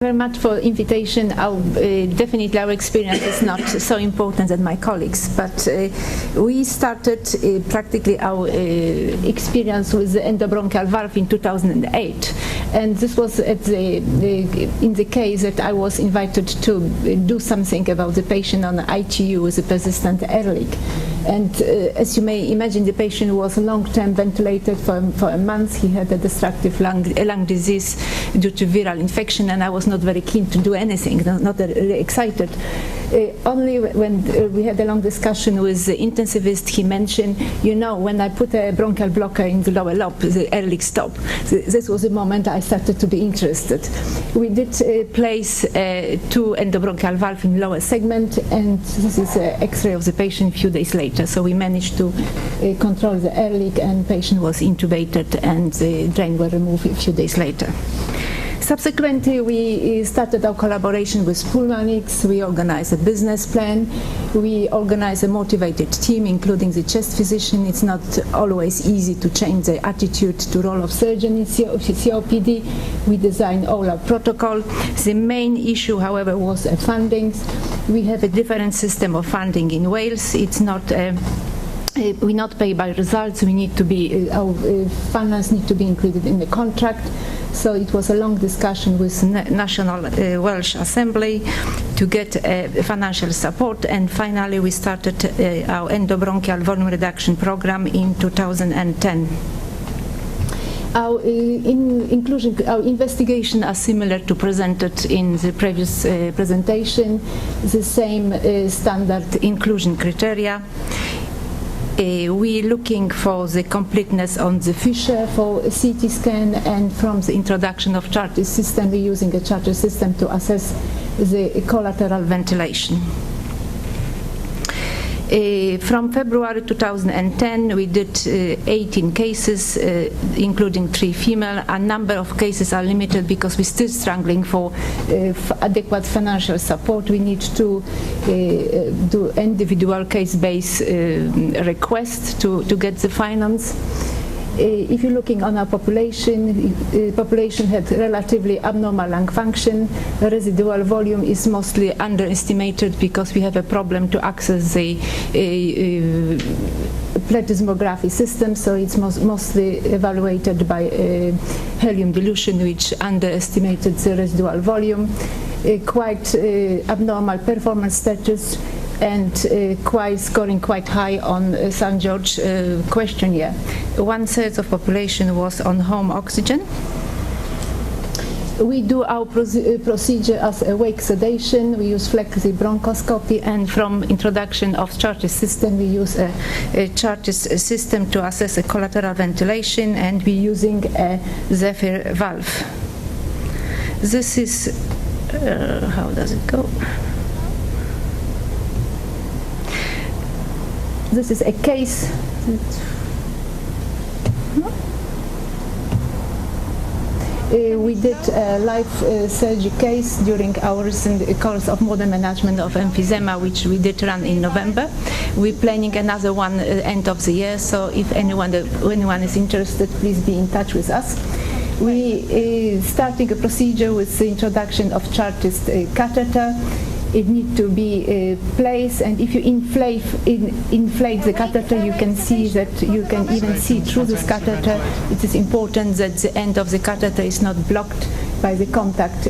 Very much for invitation. Definitely our experience is not so important as my colleagues, but we started practically our experience with the endobronchial valve in 2008, and this was in the case that I was invited to do something about the patient on ITU with a persistent air leak. And as you may imagine, the patient was long-term ventilated for a month. He had a destructive lung disease due to viral infection, and I was not very keen to do anything, not really excited. Only when we had a long discussion with the intensivist, he mentioned, when I put a bronchial blocker in the lower lobe, the air leak stopped. This was the moment I started to be interested. We did place 2 endobronchial valve in lower segment, and this is an X-ray of the patient a few days later. So we managed to control the air leak, and patient was intubated, and the drain were removed a few days later. Subsequently, we started our collaboration with pulmonics. We organized a business plan. We organized a motivated team, including the chest physician. It's not always easy to change the attitude to role of surgeon in COPD. We designed all our protocol. The main issue, however, was funding. We have a different system of funding in Wales. It's not we not pay by results. We need to be our finance need to be included in the contract. So it was a long discussion with National Welsh Assembly to get financial support, and finally we started our endobronchial volume reduction program in 2010. Our investigation are similar to presented in the previous presentation, the same standard inclusion criteria. We're looking for the completeness on the fissure for a CT scan, and from the introduction of charter system, we're using a charter system to assess the collateral ventilation. From February 2010, we did 18 cases, including 3 female. A number of cases are limited because we're still struggling for adequate financial support. We need to do individual case-based requests to get the finance. If you're looking on our population, population had relatively abnormal lung function. The residual volume is mostly underestimated because we have a problem to access the plethysmography system, so it's mostly evaluated by helium dilution, which underestimated the residual volume. Quite abnormal performance status, and scoring quite high on St. George questionnaire. 1/3 of population was on home oxygen. We do our procedure as awake sedation. We use flexi bronchoscopy, and from introduction of Chartis system, we use a Chartis system to assess a collateral ventilation, and we're using a Zephyr valve. This is, how does it go? This is a case. We did a live surgery case during our recent course of modern management of emphysema, which we did run in November. We're planning another one end of the year, so if anyone is interested, please be in touch with us. We starting a procedure with the introduction of Chartis catheter. It needs to be placed, and if you inflate the catheter, you can see that you can even see through this catheter. It is important that the end of the catheter is not blocked by the contact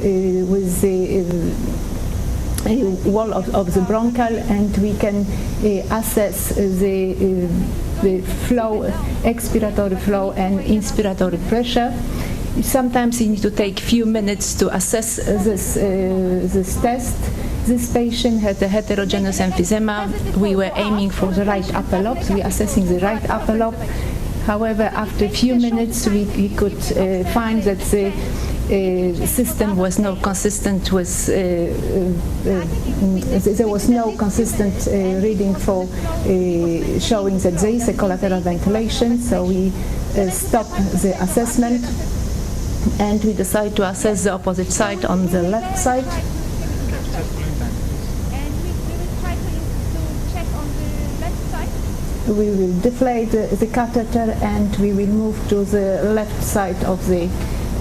with the wall of the bronchial, and we can assess the flow, expiratory flow and inspiratory pressure. Sometimes you need to take few minutes to assess this test. This patient had a heterogeneous emphysema. We were aiming for the right upper lobe, so we're assessing the right upper lobe. However, after a few minutes, we could find that the system was not consistent with, there was no consistent reading for showing that there is a collateral ventilation, so we stopped the assessment, and we decided to assess the opposite side on the left side. We will deflate the catheter, and we will move to the left side of the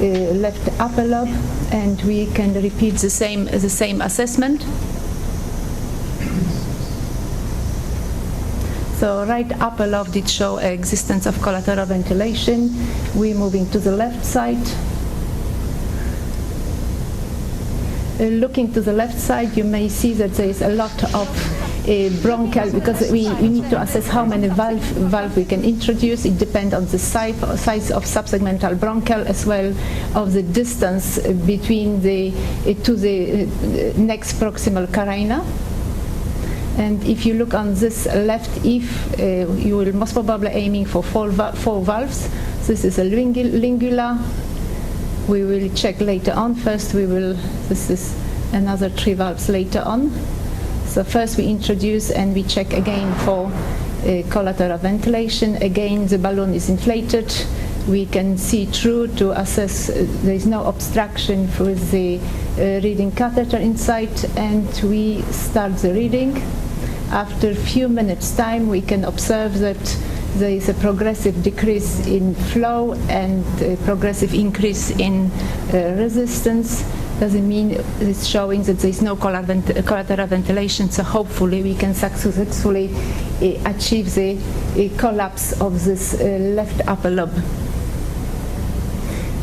left upper lobe, and we can repeat the same assessment. So right upper lobe did show existence of collateral ventilation. We're moving to the left side. Looking to the left side, you may see that there is a lot of bronchial, because we need to assess how many valve we can introduce. It depends on the size of subsegmental bronchial, as well as the distance between the next proximal carina. And if you look on this left, you will most probably aiming for four valves. This is a lingula. We will check later on. First, this is another 3 valves later on. So first we introduce and we check again for collateral ventilation. Again, the balloon is inflated. We can see through to assess there is no obstruction with the reading catheter inside, and we start the reading. After a few minutes time, we can observe that there is a progressive decrease in flow and a progressive increase in resistance. Doesn't mean it's showing that there is no collateral ventilation, so hopefully we can successfully achieve the collapse of this left upper lobe.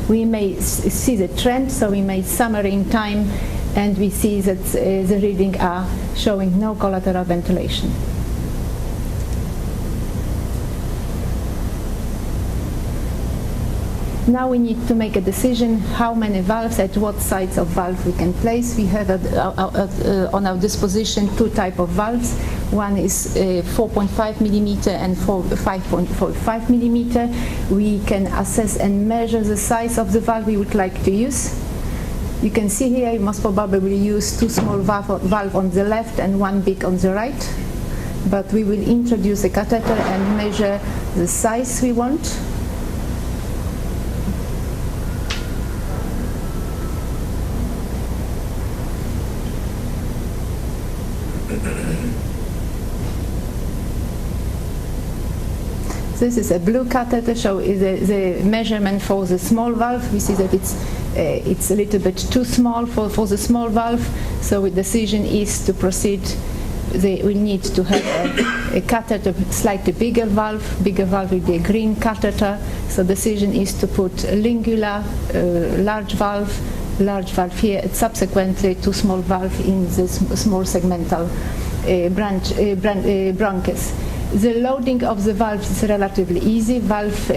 We may see the trend, so we may summary in time, and we see that the reading are showing no collateral ventilation. Now we need to make a decision how many valves at what size of valve we can place. We have on our disposition 2 types of valves. One is 4.5 millimeter and 5.45 millimeter. We can assess and measure the size of the valve we would like to use. You can see here, you most probably will use 2 small valve on the left and 1 big on the right. But we will introduce a catheter and measure the size we want. This is a blue catheter, so the measurement for the small valve. We see that it's a little bit too small for the small valve, so the decision is to proceed. We need to have a catheter, slightly bigger valve. Bigger valve will be a green catheter, so decision is to put a lingula, large valve here, and subsequently 2 small valve in this small segmental bronchus. The loading of the valve is relatively easy. Valve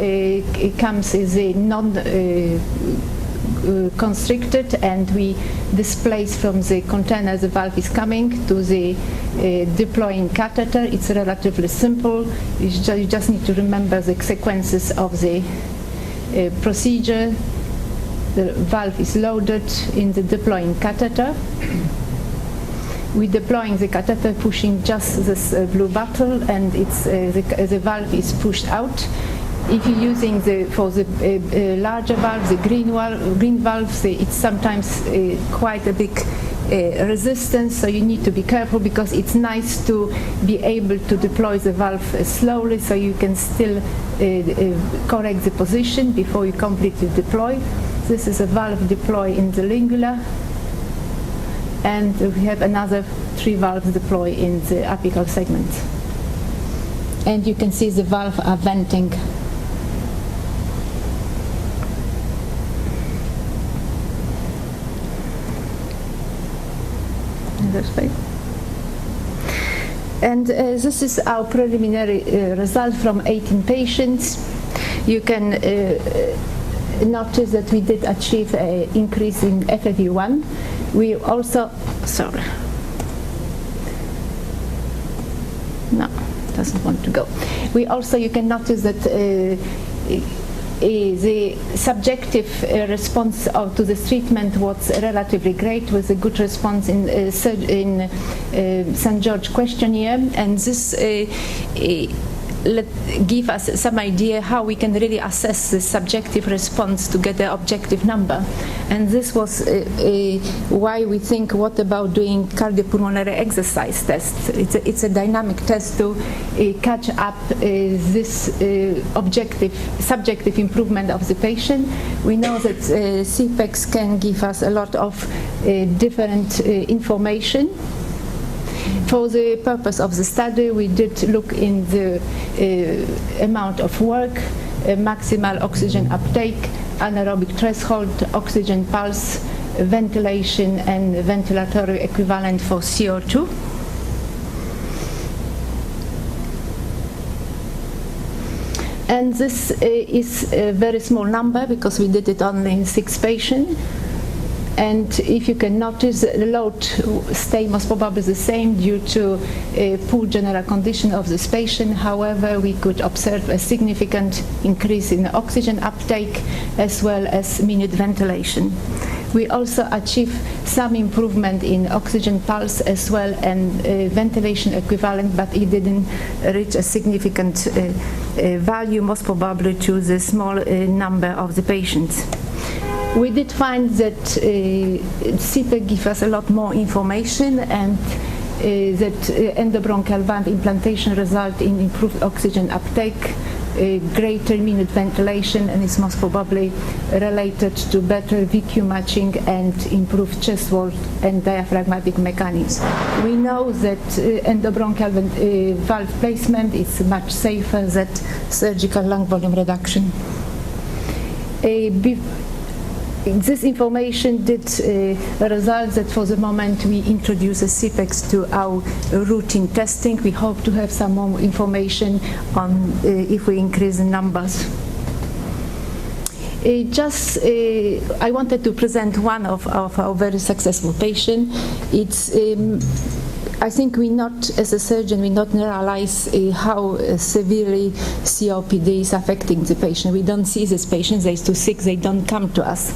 comes as a non-constricted, and we displace from the container the valve is coming to the deploying catheter. It's relatively simple. You just need to remember the sequences of the procedure. The valve is loaded in the deploying catheter. We're deploying the catheter, pushing just this blue bottle, and the valve is pushed out. If you're using for the larger valve, the green valve, it's sometimes quite a big resistance, so you need to be careful, because it's nice to be able to deploy the valve slowly, so you can still correct the position before you completely deploy. This is a valve deploy in the lingula. And we have another 3 valves deployed in the apical segment. And you can see the valve are venting. And this is our preliminary result from 18 patients. You can notice that we did achieve an increase in FEV1. We also, no, it doesn't want to go. We also, you can notice that the subjective response to this treatment was relatively great, with a good response in St. George questionnaire, and this give us some idea how we can really assess the subjective response to get the objective number. And this was why we think, what about doing cardiopulmonary exercise test? It's a dynamic test to catch up this subjective improvement of the patient. We know that CPEX can give us a lot of different information. For the purpose of the study, we did look in the amount of work, maximal oxygen uptake, anaerobic threshold, oxygen pulse, ventilation, and ventilatory equivalent for CO2. And this is a very small number because we did it only in 6 patients. And if you can notice, the load stay most probably the same due to a poor general condition of this patient. However, we could observe a significant increase in oxygen uptake as well as minute ventilation. We also achieved some improvement in oxygen pulse as well and ventilation equivalent, but it didn't reach a significant value, most probably to the small number of the patients. We did find that CPEC gives us a lot more information, and that endobronchial valve implantation result in improved oxygen uptake, greater minute ventilation, and is most probably related to better VQ matching and improved chest wall and diaphragmatic mechanism. We know that endobronchial valve placement is much safer than surgical lung volume reduction. This information did result that for the moment we introduce a CPEX to our routine testing. We hope to have some more information on if we increase the numbers. I wanted to present one of our very successful patients. I think as a surgeon, we not realize how severely COPD is affecting the patient. We don't see these patients, they're too sick, they don't come to us.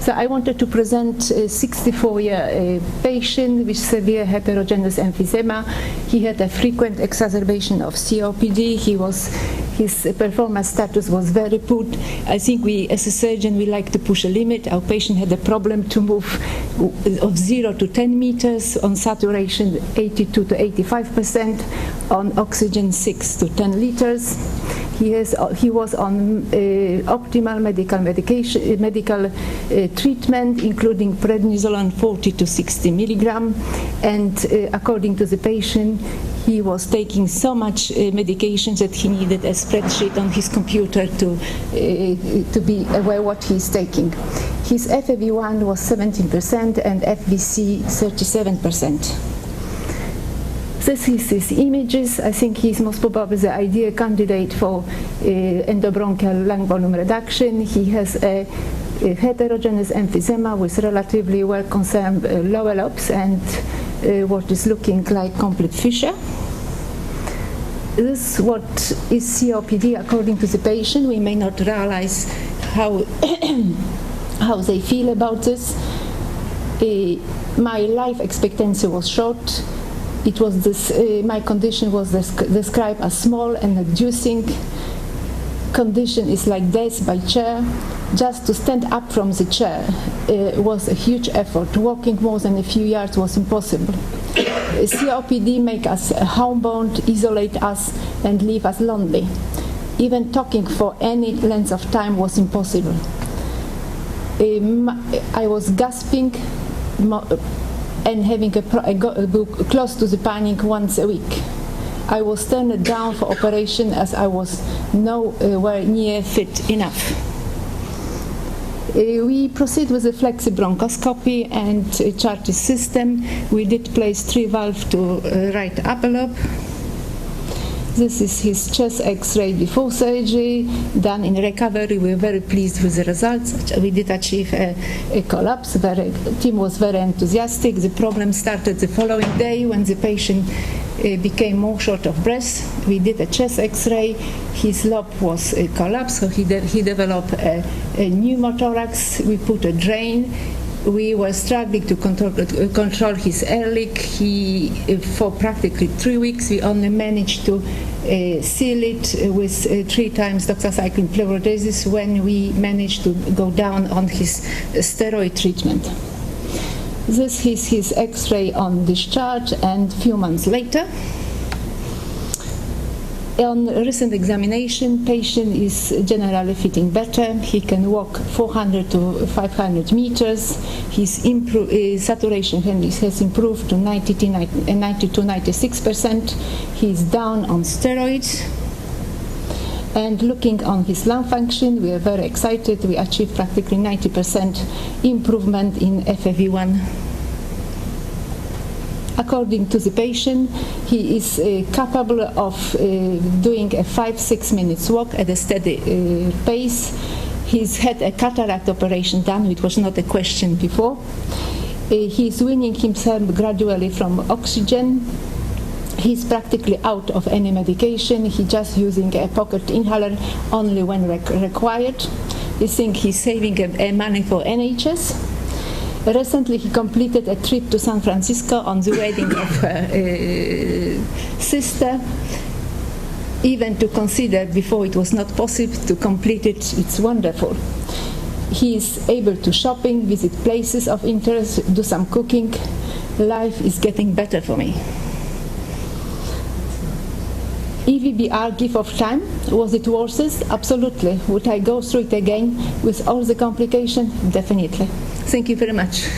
So I wanted to present a 64-year patient with severe heterogeneous emphysema. He had a frequent exacerbation of COPD. His performance status was very poor. I think we, as a surgeon, we like to push a limit. Our patient had a problem to move of 0 to 10 meters, on saturation 82 to 85%, on oxygen 6 to 10 liters. He was on optimal medical treatment, including prednisolone 40 to 60 milligram, and according to the patient, he was taking so much medication that he needed a spreadsheet on his computer to be aware what he's taking. His FEV1 was 17% and FVC 37%. This is his images. I think he's most probably the ideal candidate for endobronchial lung volume reduction. He has a heterogeneous emphysema with relatively well-conserved lower lobes and what is looking like complete fissure. This is what is COPD according to the patient. We may not realize how they feel about this. My life expectancy was short. It was my condition was described as small and reducing. Condition is like death by chair. Just to stand up from the chair was a huge effort. Walking more than a few yards was impossible. COPD make us homebound, isolate us, and leave us lonely. Even talking for any length of time was impossible. I was gasping and having close to the panic once a week. I was turned down for operation as I was nowhere near fit enough. We proceed with a flexibronchoscopy and charted system. We did place 3 valves to right upper lobe. This is his chest X-ray before surgery, done in recovery. We're very pleased with the results. We did achieve a collapse. The team was very enthusiastic. The problem started the following day when the patient became more short of breath. We did a chest X-ray. His lobe was collapsed, so he developed a pneumothorax. We put a drain. We were struggling to control his air leak. For practically 3 weeks, we only managed to seal it with 3 times doxycycline fluorouracil when we managed to go down on his steroid treatment. This is his X-ray on discharge, and a few months later, on recent examination, patient is generally feeling better. He can walk 400 to 500 meters. His saturation has improved to 90 to 96%. He's down on steroids. And looking on his lung function, we are very excited. We achieved practically 90% improvement in FEV1. According to the patient, he is capable of doing a 5-6 minutes walk at a steady pace. He's had a cataract operation done, which was not a question before. He's weaning himself gradually from oxygen. He's practically out of any medication. He's just using a pocket inhaler only when required. We think he's saving money for NHS. Recently, he completed a trip to San Francisco on the wedding of her sister. Even to consider before it was not possible to complete it, it's wonderful. He is able to shopping, visit places of interest, do some cooking. Life is getting better for me. EVBR give of time, was it worth it? Absolutely. Would I go through it again with all the complications? Definitely. Thank you very much.